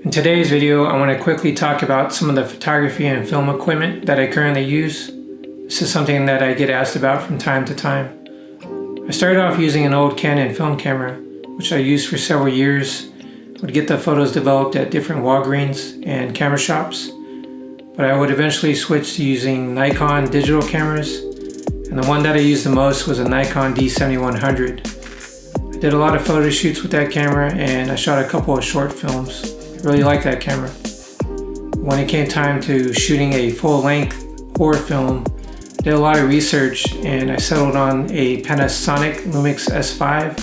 In today's video, I want to quickly talk about some of the photography and film equipment that I currently use. This is something that I get asked about from time to time. I started off using an old Canon film camera, which I used for several years. Would get the photos developed at different Walgreens and camera shops, but I would eventually switch to using Nikon digital cameras, and the one that I used the most was a Nikon D7100. I did a lot of photo shoots with that camera, and I shot a couple of short films. I really liked that camera. When it came time to shooting a full-length horror film, I did a lot of research, and I settled on a Panasonic Lumix S5,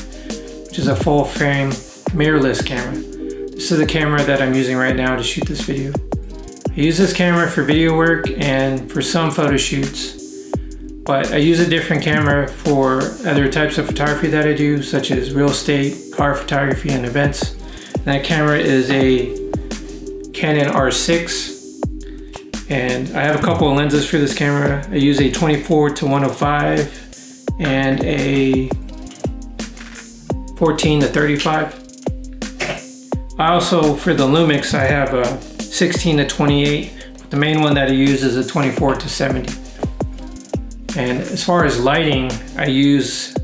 which is a full-frame mirrorless camera. This is the camera that I'm using right now to shoot this video. I use this camera for video work and for some photo shoots, but I use a different camera for other types of photography that I do, such as real estate, car photography, and events. And that camera is a Canon R6, and I have a couple of lenses for this camera. I use a 24-105 and a 14-35. I also, for the Lumix, I have a 16-28. The main one that I use is a 24-70. And as far as lighting, I use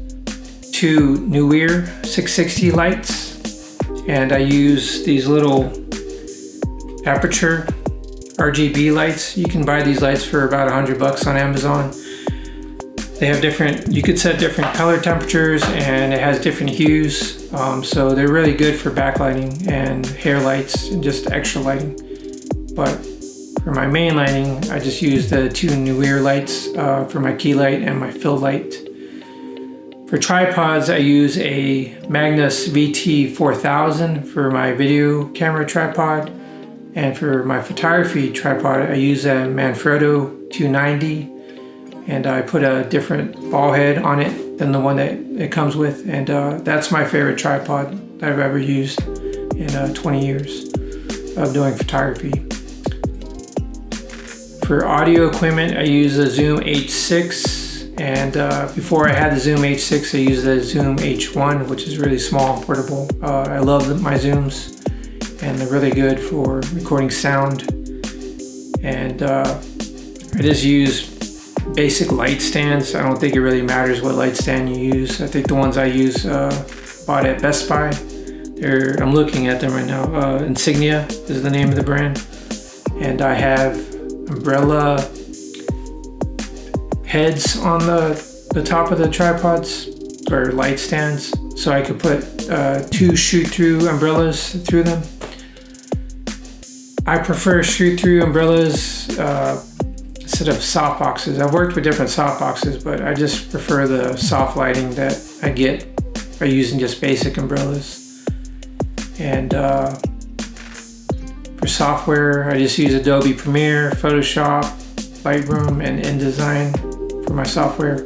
two Nuir 660 lights, and I use these little aperture RGB lights. You can buy these lights for about $100 on Amazon. They have you could set different color temperatures, and it has different hues. So they're really good for backlighting and hair lights and just extra lighting. But for my main lighting, I just use the two Nuir lights for my key light and my fill light. For tripods, I use a Magnus VT4000 for my video camera tripod. And for my photography tripod, I use a Manfrotto 290. And I put a different ball head on it than the one that it comes with. And that's my favorite tripod that I've ever used in 20 years of doing photography. For audio equipment, I use a Zoom H6. And before I had the Zoom H6, I used the Zoom H1, which is really small and portable. I love my Zooms, and they're really good for recording sound. And I just use basic light stands. I don't think it really matters what light stand you use. I think the ones I use bought at Best Buy. I'm looking at them right now. Insignia is the name of the brand. And I have umbrella heads on the top of the tripods, or light stands, so I could put two shoot-through umbrellas through them. I prefer shoot-through umbrellas instead of soft boxes. I've worked with different soft boxes, but I just prefer the soft lighting that I get by using just basic umbrellas. And for software, I just use Adobe Premiere, Photoshop, Lightroom, and InDesign for my software.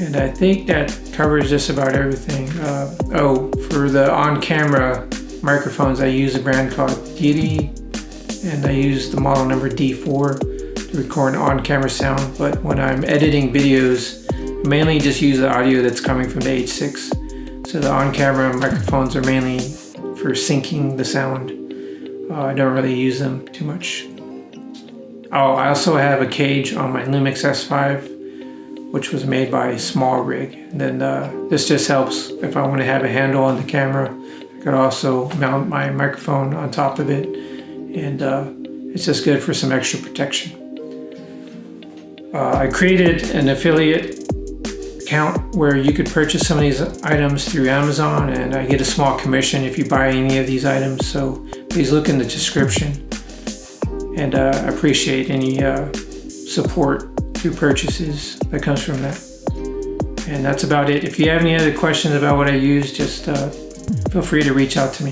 And I think that covers just about everything. For the on-camera microphones, I use a brand called Deity, and I use the model number D4 to record on-camera sound. But when I'm editing videos, I mainly just use the audio that's coming from the H6. So the on-camera microphones are mainly for syncing the sound. I don't really use them too much. I also have a cage on my Lumix S5, which was made by Small Rig. And then this just helps if I want to have a handle on the camera. I could also mount my microphone on top of it, and it's just good for some extra protection. I created an affiliate account where you could purchase some of these items through Amazon, and I get a small commission if you buy any of these items, so please look in the description. And I appreciate any support through purchases that comes from that. And that's about it. If you have any other questions about what I use, just feel free to reach out to me.